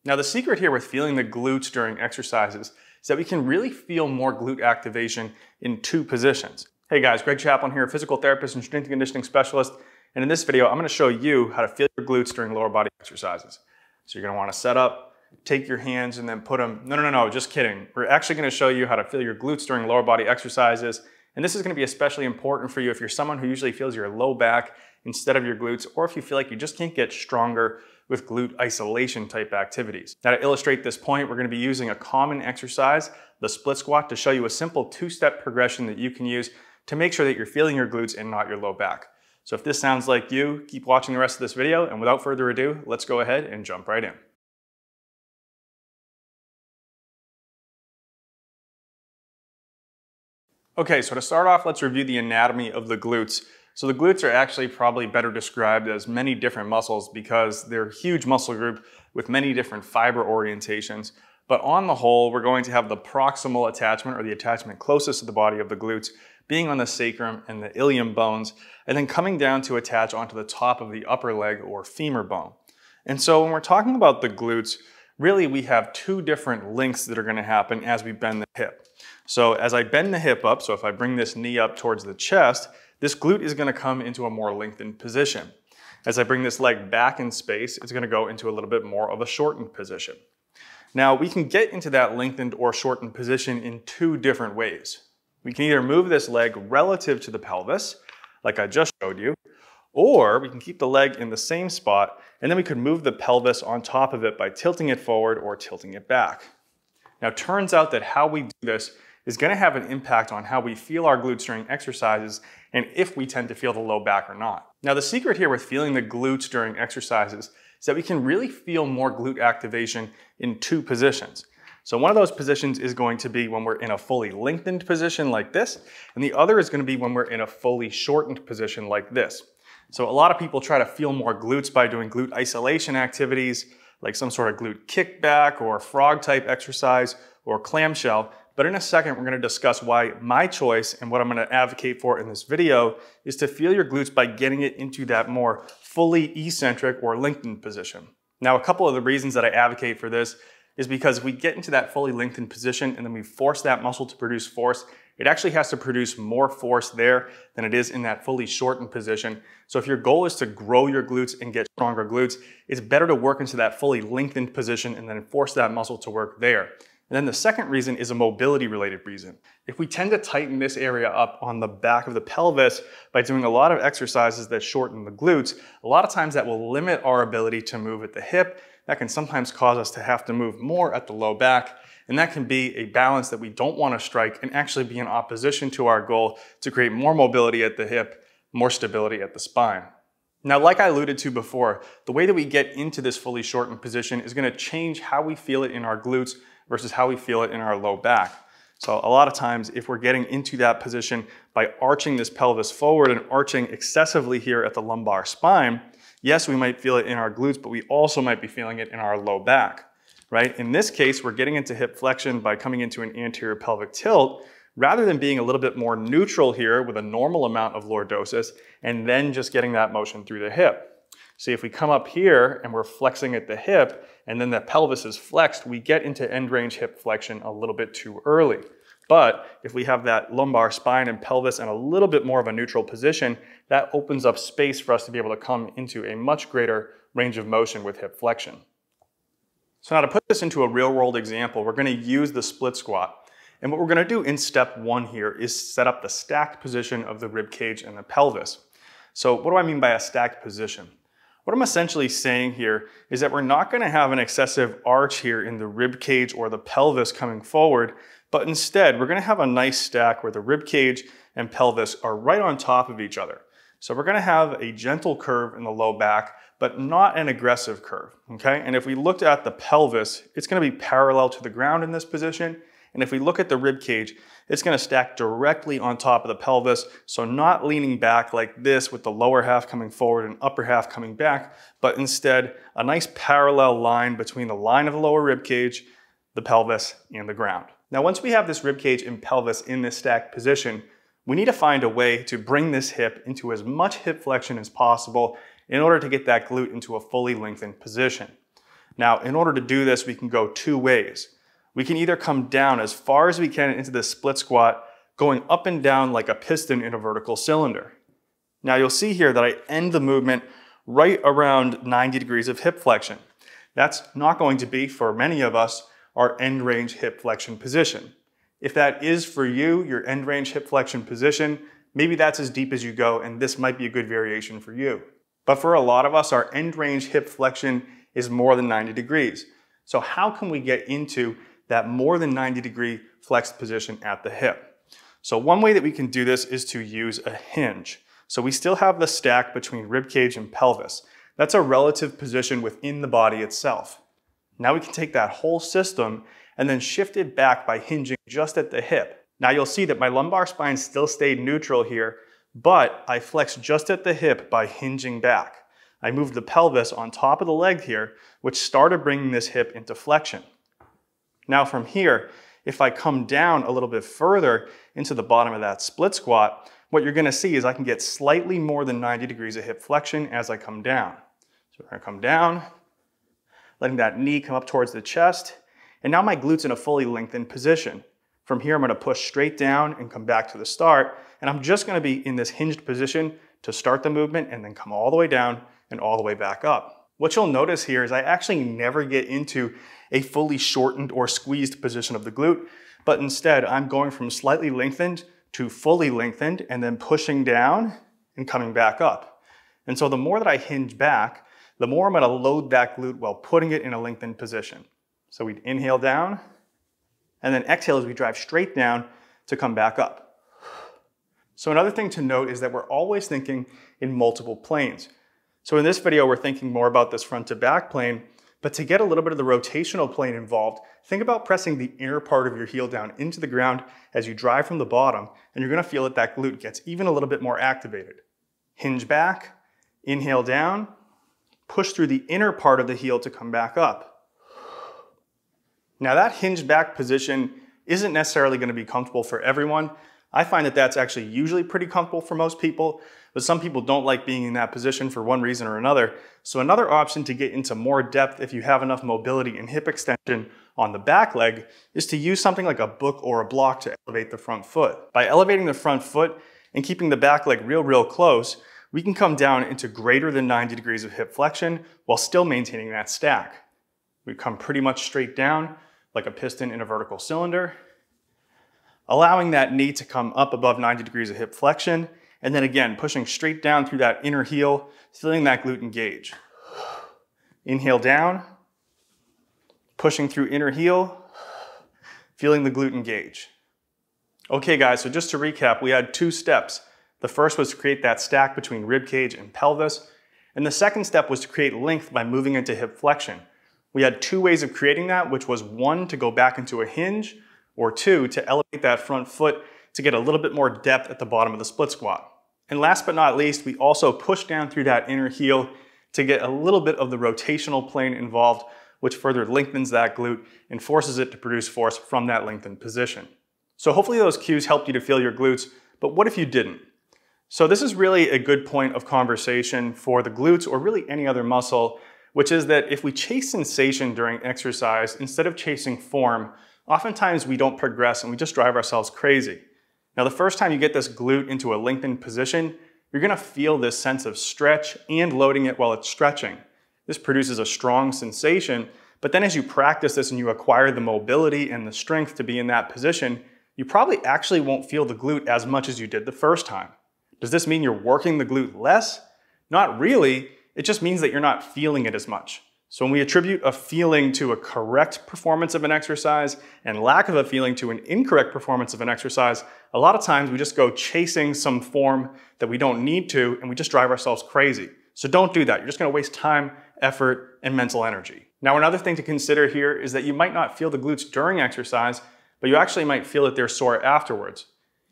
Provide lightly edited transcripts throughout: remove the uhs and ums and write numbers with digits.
Now the secret here with feeling the glutes during exercises is that we can really feel more glute activation in two positions. Hey guys, Greg Chaplin here, physical therapist and strength and conditioning specialist. And in this video, I'm gonna show you how to feel your glutes during lower body exercises. So you're gonna wanna set up, take your hands and then put them, no, just kidding. We're actually gonna show you how to feel your glutes during lower body exercises. And this is gonna be especially important for you if you're someone who usually feels your low back instead of your glutes, or if you feel like you just can't get stronger with glute isolation type activities. Now to illustrate this point, we're gonna be using a common exercise, the split squat, to show you a simple two-step progression that you can use to make sure that you're feeling your glutes and not your low back. So if this sounds like you, keep watching the rest of this video, and without further ado, let's go ahead and jump right in. Okay, so to start off, let's review the anatomy of the glutes. So the glutes are actually probably better described as many different muscles because they're a huge muscle group with many different fiber orientations. But on the whole, we're going to have the proximal attachment, or the attachment closest to the body of the glutes, being on the sacrum and the ilium bones, and then coming down to attach onto the top of the upper leg or femur bone. And so when we're talking about the glutes, really we have two different links that are going to happen as we bend the hip. So as I bend the hip up, so if I bring this knee up towards the chest, this glute is going to come into a more lengthened position. As I bring this leg back in space, it's going to go into a little bit more of a shortened position. Now we can get into that lengthened or shortened position in two different ways. We can either move this leg relative to the pelvis, like I just showed you, or we can keep the leg in the same spot, and then we could move the pelvis on top of it by tilting it forward or tilting it back. Now it turns out that how we do this is going to have an impact on how we feel our glutes during exercises and if we tend to feel the low back or not. Now the secret here with feeling the glutes during exercises is that we can really feel more glute activation in two positions. So one of those positions is going to be when we're in a fully lengthened position like this, and the other is going to be when we're in a fully shortened position like this. So a lot of people try to feel more glutes by doing glute isolation activities, like some sort of glute kickback or frog type exercise or clamshell. But in a second, we're going to discuss why my choice and what I'm going to advocate for in this video is to feel your glutes by getting it into that more fully eccentric or lengthened position. Now, a couple of the reasons that I advocate for this is because if we get into that fully lengthened position and then we force that muscle to produce force, it actually has to produce more force there than it is in that fully shortened position. So if your goal is to grow your glutes and get stronger glutes, it's better to work into that fully lengthened position and then force that muscle to work there. And then the second reason is a mobility related reason. If we tend to tighten this area up on the back of the pelvis by doing a lot of exercises that shorten the glutes, a lot of times that will limit our ability to move at the hip. That can sometimes cause us to have to move more at the low back. And that can be a balance that we don't want to strike and actually be in opposition to our goal to create more mobility at the hip, more stability at the spine. Now, like I alluded to before, the way that we get into this fully shortened position is going to change how we feel it in our glutes versus how we feel it in our low back. So a lot of times, if we're getting into that position by arching this pelvis forward and arching excessively here at the lumbar spine, yes, we might feel it in our glutes, but we also might be feeling it in our low back, right? In this case, we're getting into hip flexion by coming into an anterior pelvic tilt, rather than being a little bit more neutral here with a normal amount of lordosis, and then just getting that motion through the hip. See, if we come up here and we're flexing at the hip, and then the pelvis is flexed, we get into end range hip flexion a little bit too early. But if we have that lumbar spine and pelvis in a little bit more of a neutral position, that opens up space for us to be able to come into a much greater range of motion with hip flexion. So now to put this into a real world example, we're going to use the split squat. And what we're going to do in step one here is set up the stacked position of the rib cage and the pelvis. So what do I mean by a stacked position? What I'm essentially saying here is that we're not going to have an excessive arch here in the rib cage or the pelvis coming forward, but instead we're going to have a nice stack where the rib cage and pelvis are right on top of each other. So we're going to have a gentle curve in the low back, but not an aggressive curve, okay? And if we looked at the pelvis, it's going to be parallel to the ground in this position. And if we look at the rib cage, it's going to stack directly on top of the pelvis, so not leaning back like this with the lower half coming forward and upper half coming back, but instead a nice parallel line between the line of the lower rib cage, the pelvis, and the ground. Now, once we have this rib cage and pelvis in this stacked position, we need to find a way to bring this hip into as much hip flexion as possible in order to get that glute into a fully lengthened position. Now, in order to do this, we can go two ways. We can either come down as far as we can into the split squat, going up and down like a piston in a vertical cylinder. Now you'll see here that I end the movement right around 90 degrees of hip flexion. That's not going to be, for many of us, our end range hip flexion position. If that is for you, your end range hip flexion position, maybe that's as deep as you go, and this might be a good variation for you. But for a lot of us, our end range hip flexion is more than 90 degrees. So how can we get into that more than 90 degree flexed position at the hip? So one way that we can do this is to use a hinge. So we still have the stack between rib cage and pelvis. That's a relative position within the body itself. Now we can take that whole system and then shift it back by hinging just at the hip. Now you'll see that my lumbar spine still stayed neutral here, but I flexed just at the hip by hinging back. I moved the pelvis on top of the leg here, which started bringing this hip into flexion. Now from here, if I come down a little bit further into the bottom of that split squat, what you're gonna see is I can get slightly more than 90 degrees of hip flexion as I come down. So we're gonna come down, letting that knee come up towards the chest, and now my glute's in a fully lengthened position. From here, I'm gonna push straight down and come back to the start, and I'm just gonna be in this hinged position to start the movement and then come all the way down and all the way back up. What you'll notice here is I actually never get into a fully shortened or squeezed position of the glute, but instead I'm going from slightly lengthened to fully lengthened and then pushing down and coming back up. And so the more that I hinge back, the more I'm gonna load that glute while putting it in a lengthened position. So we'd inhale down and then exhale as we drive straight down to come back up. So another thing to note is that we're always thinking in multiple planes. So in this video, we're thinking more about this front to back plane, but to get a little bit of the rotational plane involved, think about pressing the inner part of your heel down into the ground as you drive from the bottom, and you're gonna feel that that glute gets even a little bit more activated. Hinge back, inhale down, push through the inner part of the heel to come back up. Now that hinged back position isn't necessarily gonna be comfortable for everyone. I find that that's actually usually pretty comfortable for most people, but some people don't like being in that position for one reason or another. So another option to get into more depth if you have enough mobility and hip extension on the back leg is to use something like a book or a block to elevate the front foot. By elevating the front foot and keeping the back leg real close, we can come down into greater than 90 degrees of hip flexion while still maintaining that stack. We come pretty much straight down like a piston in a vertical cylinder, allowing that knee to come up above 90 degrees of hip flexion, and then again, pushing straight down through that inner heel, feeling that glute engage. Inhale down, pushing through inner heel, feeling the glute engage. Okay guys, so just to recap, we had two steps. The first was to create that stack between rib cage and pelvis, and the second step was to create length by moving into hip flexion. We had two ways of creating that, which was one, to go back into a hinge, or two, to elevate that front foot to get a little bit more depth at the bottom of the split squat. And last but not least, we also push down through that inner heel to get a little bit of the rotational plane involved, which further lengthens that glute and forces it to produce force from that lengthened position. So hopefully those cues helped you to feel your glutes, but what if you didn't? So this is really a good point of conversation for the glutes or really any other muscle, which is that if we chase sensation during exercise instead of chasing form, oftentimes we don't progress and we just drive ourselves crazy. Now the first time you get this glute into a lengthened position, you're gonna feel this sense of stretch and loading it while it's stretching. This produces a strong sensation, but then as you practice this and you acquire the mobility and the strength to be in that position, you probably actually won't feel the glute as much as you did the first time. Does this mean you're working the glute less? Not really, it just means that you're not feeling it as much. So when we attribute a feeling to a correct performance of an exercise and lack of a feeling to an incorrect performance of an exercise, a lot of times we just go chasing some form that we don't need to and we just drive ourselves crazy. So don't do that. You're just gonna waste time, effort, and mental energy. Now another thing to consider here is that you might not feel the glutes during exercise, but you actually might feel that they're sore afterwards.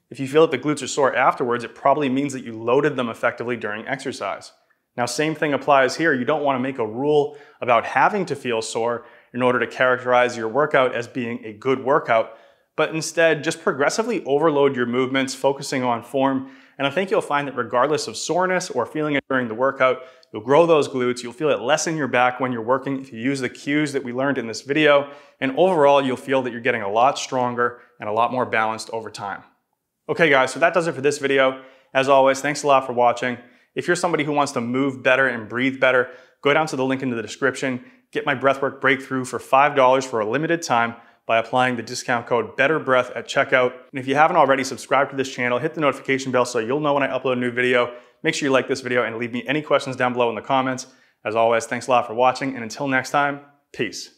If you feel that the glutes are sore afterwards, it probably means that you loaded them effectively during exercise. Now, same thing applies here. You don't want to make a rule about having to feel sore in order to characterize your workout as being a good workout, but instead just progressively overload your movements, focusing on form And I think you'll find that regardless of soreness or feeling it during the workout, you'll grow those glutes, you'll feel it less in your back when you're working if you use the cues that we learned in this video, and overall you'll feel that you're getting a lot stronger and a lot more balanced over time. Okay guys, so that does it for this video. As always, thanks a lot for watching. If you're somebody who wants to move better and breathe better, go down to the link in the description, get my Breathwork Breakthrough for $5 for a limited time by applying the discount code BETTERBREATH at checkout. And if you haven't already, subscribe to this channel, hit the notification bell so you'll know when I upload a new video. Make sure you like this video and leave me any questions down below in the comments. As always, thanks a lot for watching, and until next time, peace.